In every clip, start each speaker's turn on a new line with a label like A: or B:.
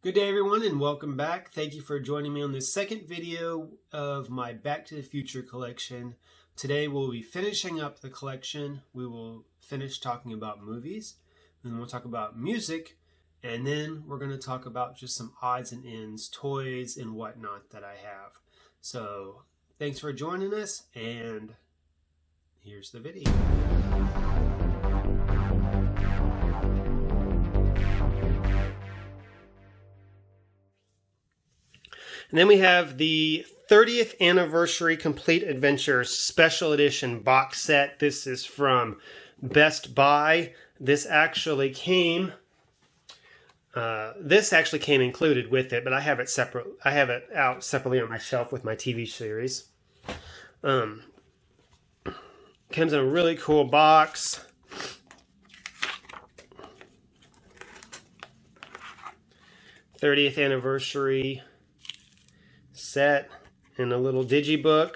A: Good day everyone and welcome back. Thank you for joining me on this second video of my Back to the Future collection. Today we'll be finishing up the collection. We will finish talking about movies, and then we'll talk about music, and then we're going to talk about just some odds and ends, toys and whatnot that I have. So thanks for joining us, and here's the video. And then we have the 30th Anniversary Complete Adventure Special Edition box set. This is from Best Buy. This actually came included with it, but I have it separate. I have it out separately on my shelf with my TV series. Comes in a really cool box. '30th anniversary set and a little digibook.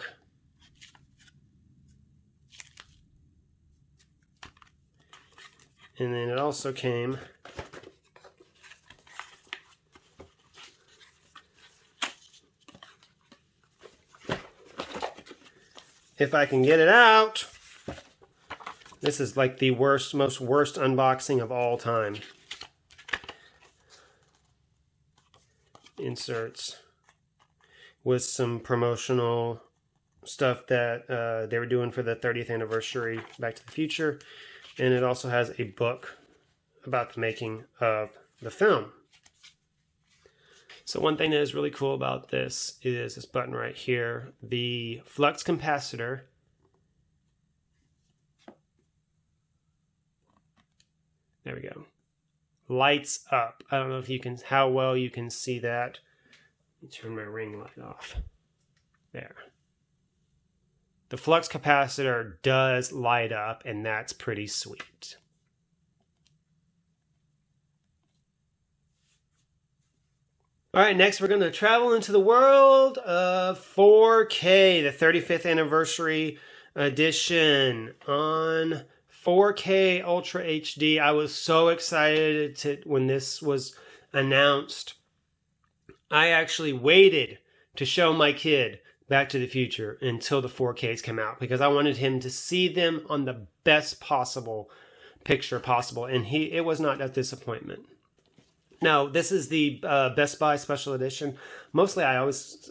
A: And then it also came if I can get it out. This is like the worst unboxing of all time. Inserts with some promotional stuff that they were doing for the 30th anniversary Back to the Future. And it also has a book about the making of the film. So one thing that is really cool about this is this button right here, the Flux Capacitor. There we go. Lights up. I don't know if you can, how well you can see that. Let me turn my ring light off. There. The flux capacitor does light up, and that's pretty sweet. All right, next we're going to travel into the world of 4K, the 35th anniversary edition on 4K Ultra HD. I was so excited when this was announced. I actually waited to show my kid Back to the Future until the 4Ks came out because I wanted him to see them on the best possible picture possible, and it was not a disappointment. Now, this is the Best Buy Special Edition. Mostly I always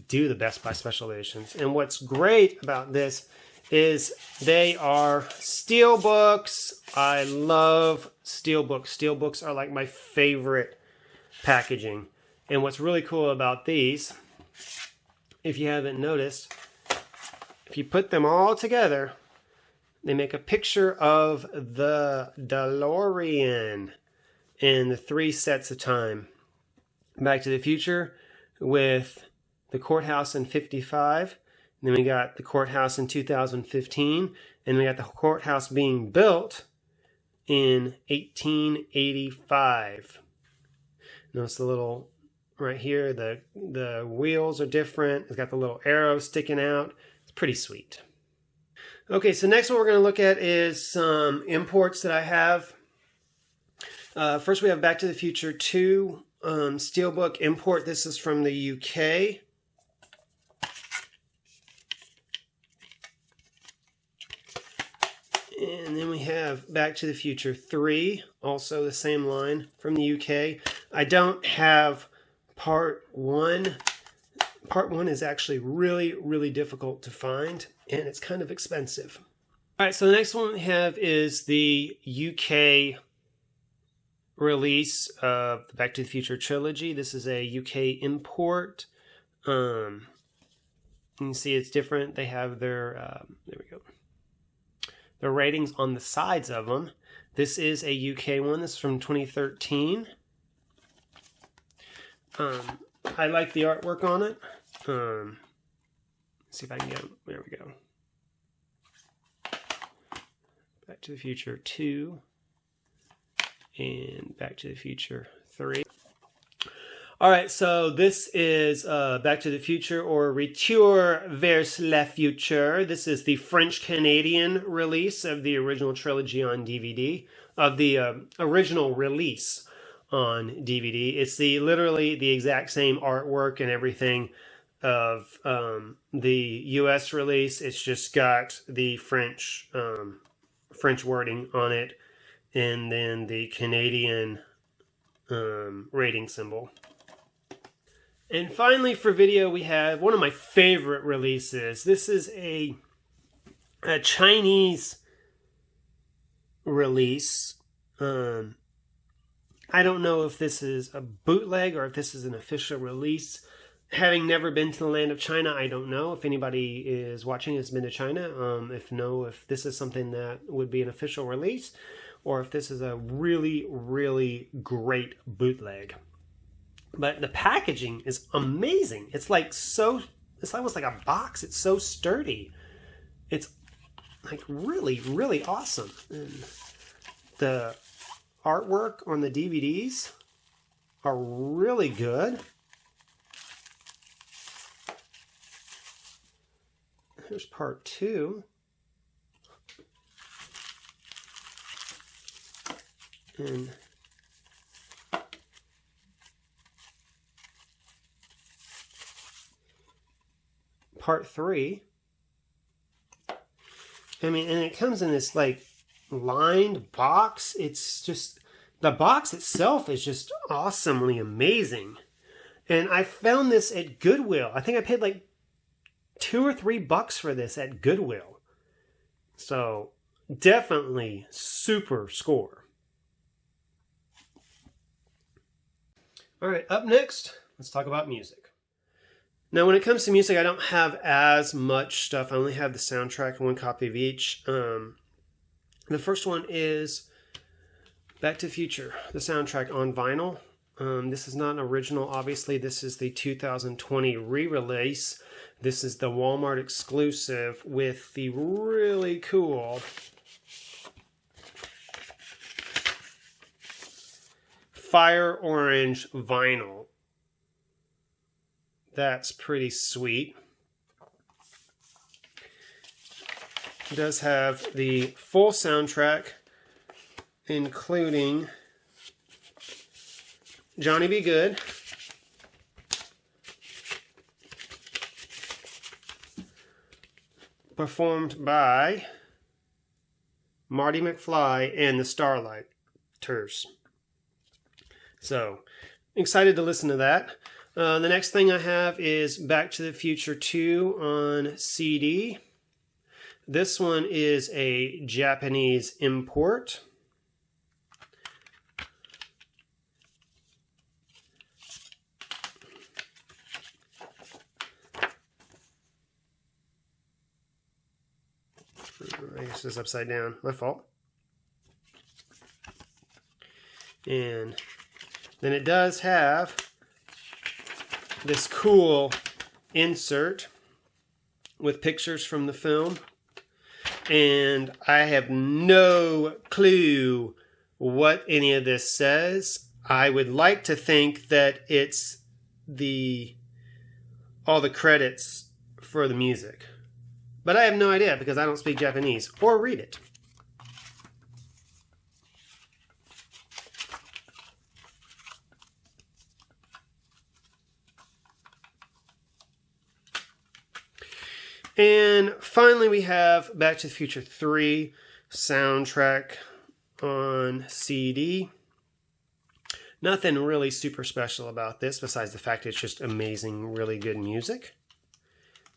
A: do the Best Buy Special Editions, and what's great about this is they are Steelbooks. I love Steelbooks. Steelbooks are like my favorite packaging. And what's really cool about these, if you haven't noticed, if you put them all together, they make a picture of the DeLorean in the 3 sets of time. Back to the Future with the courthouse in 55. And then we got the courthouse in 2015. And we got the courthouse being built in 1885. Notice the little... right here, the wheels are different. It's got the little arrow sticking out. It's pretty sweet. Okay, so next what we're going to look at is some imports that I have. First we have Back to the Future 2 Steelbook import. This is from the UK. And then we have Back to the Future 3, also the same line from the UK. I don't have Part 1. Part 1 is actually really, really difficult to find, and it's kind of expensive. All right, so the next one we have is the UK release of the Back to the Future trilogy. This is a UK import. You can see it's different. They have their, there we go, their ratings on the sides of them. This is a UK one. This is from 2013. I like the artwork on it. Let's see if I can get it. There we go. Back to the Future 2 and Back to the Future 3. All right, so this is Back to the Future, or Retour vers le Futur. This is the French-Canadian release of the original trilogy on DVD, of the original release on DVD. It's literally the exact same artwork and everything of the US release. It's just got the French wording on it, and then the Canadian rating symbol. And finally, for video, we have one of my favorite releases. This is a Chinese release. I don't know if this is a bootleg or if this is an official release. Having never been to the land of China, I don't know if anybody is watching has been to China. If this is something that would be an official release, or if this is a really, really great bootleg. But the packaging is amazing. It's almost like a box. It's so sturdy. It's like really, really awesome. And the artwork on the DVDs are really good. Here's part 2. And part 3. I mean, and it comes in this like lined box. It's just, the box itself is just awesomely amazing. And I found this at Goodwill. I think I paid like $2 or $3 for this at Goodwill. So definitely super score. All right, up next, let's talk about music. Now, when it comes to music, I don't have as much stuff. I only have the soundtrack, 1 copy of each. The first one is Back to the Future, the soundtrack on vinyl. This is not an original, obviously. This is the 2020 re-release. This is the Walmart exclusive with the really cool fire orange vinyl. That's pretty sweet. It does have the full soundtrack, including Johnny B. Good, performed by Marty McFly and the Starlighters. So, excited to listen to that. The next thing I have is Back to the Future 2 on CD. This one is a Japanese import. I guess it's upside down. My fault. And then it does have this cool insert with pictures from the film. And I have no clue what any of this says. I would like to think that it's all the credits for the music. But I have no idea because I don't speak Japanese or read it. And finally, we have Back to the Future 3 soundtrack on CD. Nothing really super special about this besides the fact it's just amazing, really good music.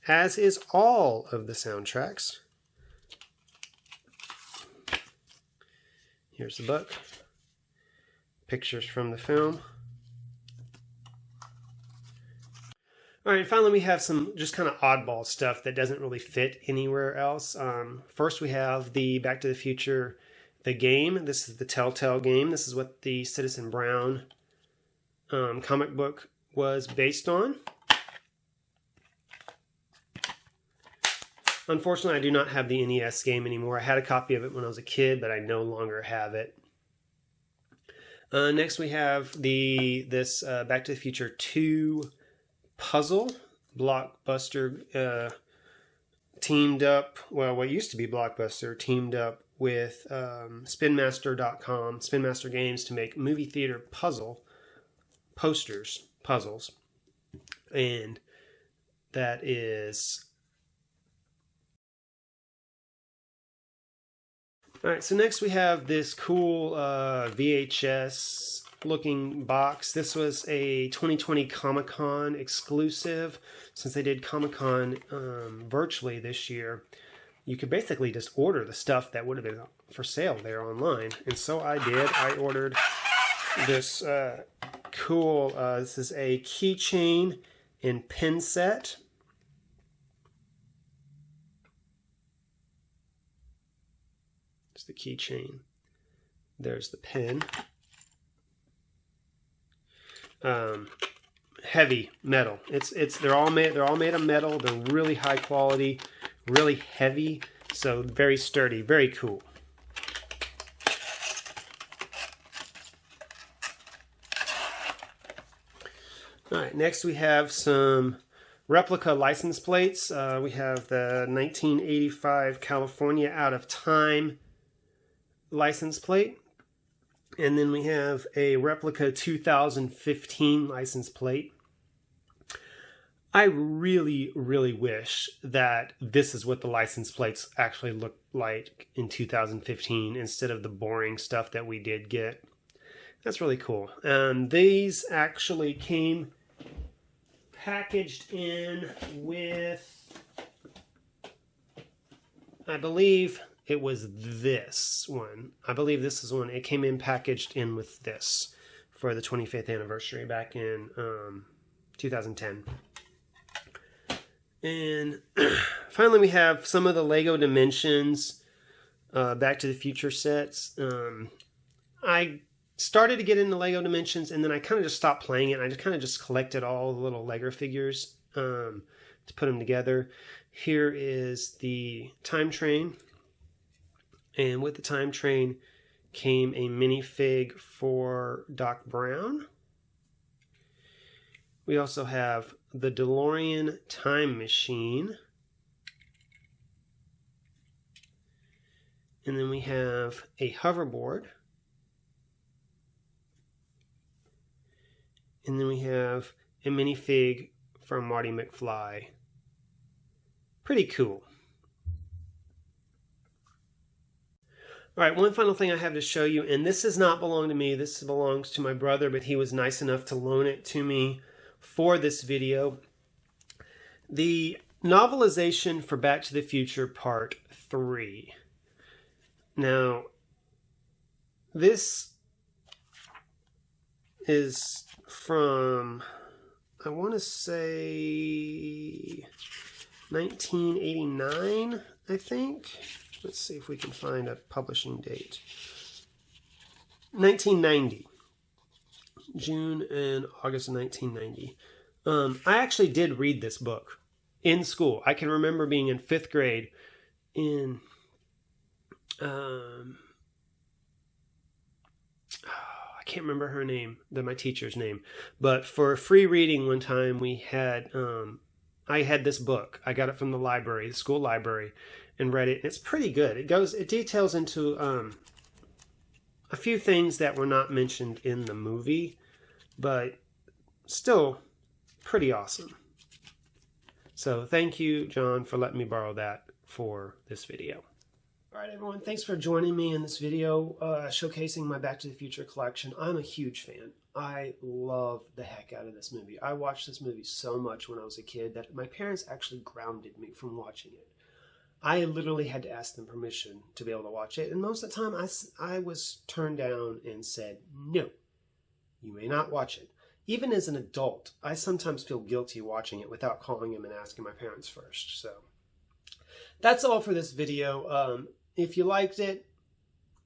A: As is all of the soundtracks. Here's the book. Pictures from the film. All right, finally we have some just kind of oddball stuff that doesn't really fit anywhere else. First we have the Back to the Future, the game. This is the Telltale game. This is what the Citizen Brown comic book was based on. Unfortunately, I do not have the NES game anymore. I had a copy of it when I was a kid, but I no longer have it. Next we have this Back to the Future 2 puzzle. Blockbuster teamed up, well, what used to be Blockbuster teamed up with spinmaster.com, Spin Master Games, to make movie theater puzzles, and that is... All right, so next we have this cool VHS looking box. This was a 2020 Comic-Con exclusive. Since they did Comic-Con virtually this year, you could basically just order the stuff that would have been for sale there online. And so I did. I ordered this cool, this is a keychain and pin set. There's the keychain. There's the pin. Heavy metal. They're all made of metal. They're really high quality, really heavy, so very sturdy, very cool. All right, next we have some Replica license plates. We have the 1985 California Out of Time license plate. And then we have a Replica 2015 license plate. I really, really wish that this is what the license plates actually look like in 2015 instead of the boring stuff that we did get. That's really cool. These actually came packaged in with, I believe it was this one. I believe this is one. It came in packaged in with this for the 25th anniversary back in 2010. And finally we have some of the Lego Dimensions Back to the Future sets. I started to get into Lego Dimensions, and then I kind of just stopped playing it. I just kind of just collected all the little Lego figures to put them together. Here is the time train. And with the time train came a minifig for Doc Brown. We also have the DeLorean time machine. And then we have a hoverboard. And then we have a minifig from Marty McFly. Pretty cool. All right, one final thing I have to show you, and this does not belong to me. This belongs to my brother, but he was nice enough to loan it to me for this video. The novelization for Back to the Future Part 3. Now, this is from, I want to say, 1989, I think. Let's see if we can find a publishing date. 1990. June and August of 1990. I actually did read this book in school. I can remember being in 5th grade in... I can't remember her name, my teacher's name. But for free reading one time, we had... I had this book. I got it from the library, the school library, and read it. It's pretty good. It details into a few things that were not mentioned in the movie, but still pretty awesome. So thank you, John, for letting me borrow that for this video. All right, everyone, thanks for joining me in this video showcasing my Back to the Future collection. I'm a huge fan. I love the heck out of this movie. I watched this movie so much when I was a kid that my parents actually grounded me from watching it. I literally had to ask them permission to be able to watch it, and most of the time I was turned down and said, no, you may not watch it. Even as an adult, I sometimes feel guilty watching it without calling them and asking my parents first. So that's all for this video. If you liked it,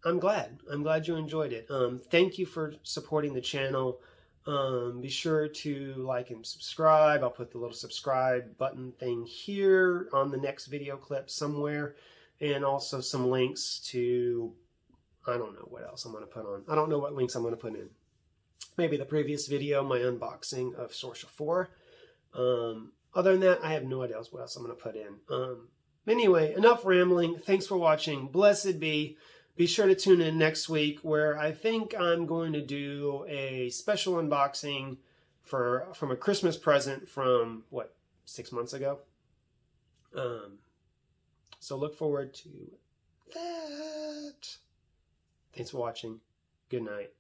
A: I'm glad you enjoyed it. Thank you for supporting the channel. Be sure to like and subscribe. I'll put the little subscribe button thing here on the next video clip somewhere, and also some links to, I don't know what else I'm going to put on. I don't know what links I'm going to put in. Maybe the previous video, my unboxing of Sorcerer 4. Other than that, I have no idea what else I'm going to put in. Anyway, enough rambling. Thanks for watching. Blessed be. Be sure to tune in next week where I think I'm going to do a special unboxing from a Christmas present from, 6 months ago? So look forward to that. Thanks for watching. Good night.